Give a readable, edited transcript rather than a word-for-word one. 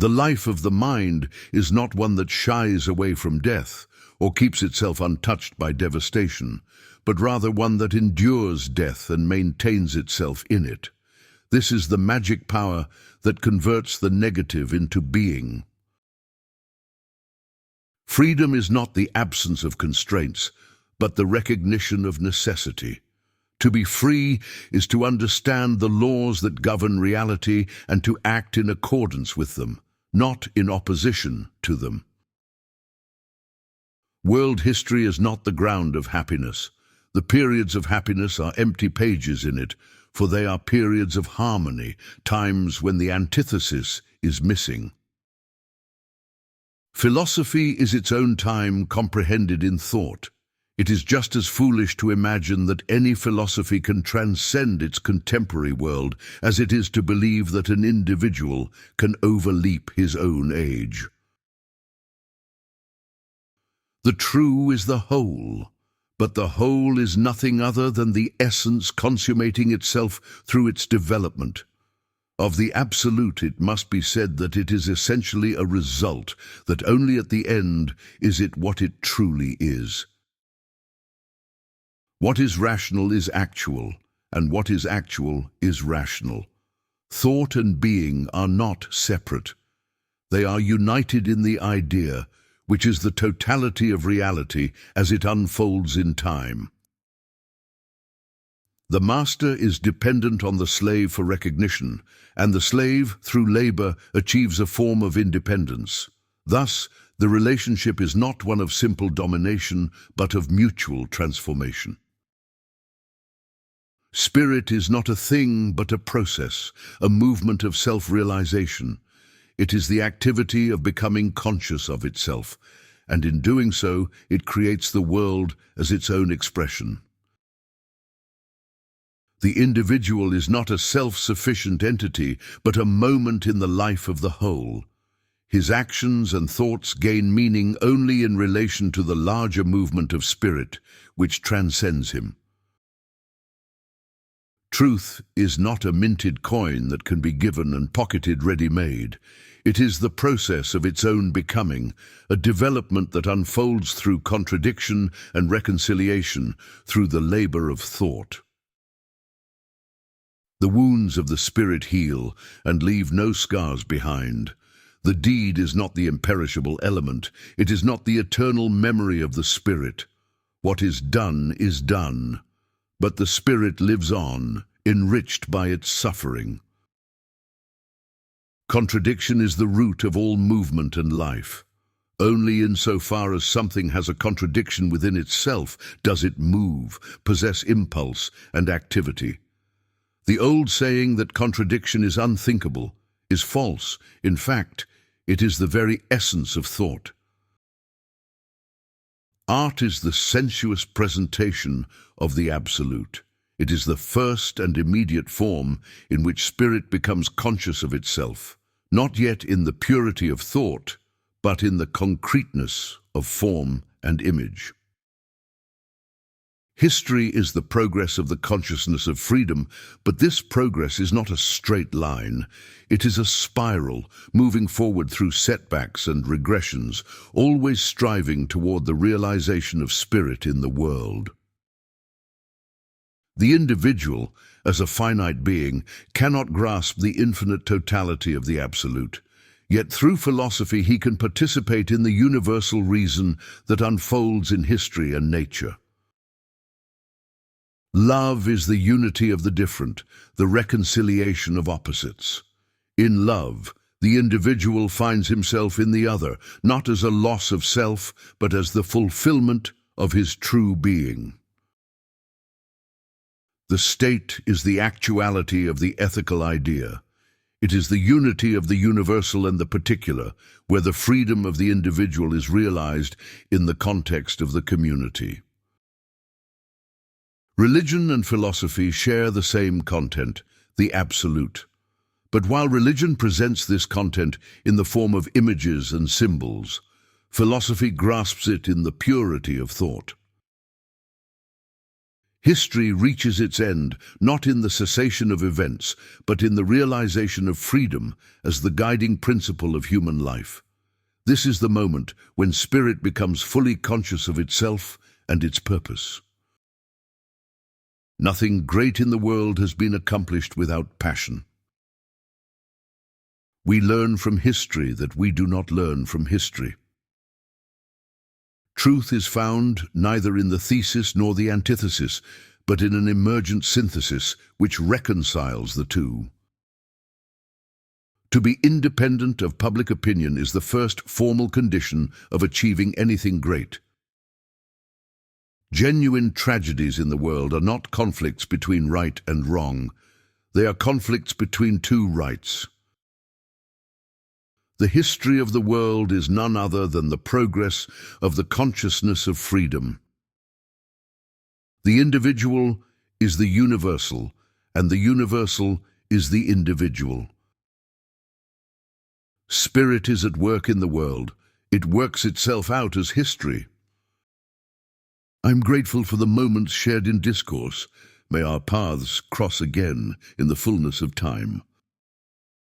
The life of the mind is not one that shies away from death or keeps itself untouched by devastation, but rather one that endures death and maintains itself in it. This is the magic power that converts the negative into being. Freedom is not the absence of constraints, but the recognition of necessity. To be free is to understand the laws that govern reality and to act in accordance with them, not in opposition to them. World history is not the ground of happiness. The periods of happiness are empty pages in it, for they are periods of harmony, times when the antithesis is missing. Philosophy is its own time comprehended in thought. It is just as foolish to imagine that any philosophy can transcend its contemporary world as it is to believe that an individual can overleap his own age. The true is the whole, but the whole is nothing other than the essence consummating itself through its development. Of the absolute, it must be said that it is essentially a result, that only at the end is it what it truly is. What is rational is actual, and what is actual is rational. Thought and being are not separate. They are united in the idea, which is the totality of reality as it unfolds in time. The master is dependent on the slave for recognition, and the slave, through labor, achieves a form of independence. Thus, the relationship is not one of simple domination, but of mutual transformation. Spirit is not a thing, but a process, a movement of self-realization. It is the activity of becoming conscious of itself, and in doing so, it creates the world as its own expression. The individual is not a self-sufficient entity, but a moment in the life of the whole. His actions and thoughts gain meaning only in relation to the larger movement of spirit, which transcends him. Truth is not a minted coin that can be given and pocketed ready-made. It is the process of its own becoming, a development that unfolds through contradiction and reconciliation, through the labor of thought. The wounds of the spirit heal and leave no scars behind. The deed is not the imperishable element. It is not the eternal memory of the spirit. What is done, but the spirit lives on, enriched by its suffering. Contradiction is the root of all movement and life. Only insofar as something has a contradiction within itself does it move, possess impulse and activity. The old saying that contradiction is unthinkable is false. In fact, it is the very essence of thought. Art is the sensuous presentation of the absolute. It is the first and immediate form in which spirit becomes conscious of itself, not yet in the purity of thought, but in the concreteness of form and image. History is the progress of the consciousness of freedom, but this progress is not a straight line. It is a spiral, moving forward through setbacks and regressions, always striving toward the realization of spirit in the world. The individual, as a finite being, cannot grasp the infinite totality of the absolute. Yet through philosophy he can participate in the universal reason that unfolds in history and nature. Love is the unity of the different, the reconciliation of opposites. In love, the individual finds himself in the other, not as a loss of self, but as the fulfillment of his true being. The state is the actuality of the ethical idea. It is the unity of the universal and the particular, where the freedom of the individual is realized in the context of the community. Religion and philosophy share the same content, the absolute. But while religion presents this content in the form of images and symbols, philosophy grasps it in the purity of thought. History reaches its end not in the cessation of events, but in the realization of freedom as the guiding principle of human life. This is the moment when spirit becomes fully conscious of itself and its purpose. Nothing great in the world has been accomplished without passion. We learn from history that we do not learn from history. Truth is found neither in the thesis nor the antithesis, but in an emergent synthesis which reconciles the two. To be independent of public opinion is the first formal condition of achieving anything great. Genuine tragedies in the world are not conflicts between right and wrong. They are conflicts between two rights. The history of the world is none other than the progress of the consciousness of freedom. The individual is the universal, and the universal is the individual. Spirit is at work in the world. It works itself out as history. I'm grateful for the moments shared in discourse. May our paths cross again in the fullness of time.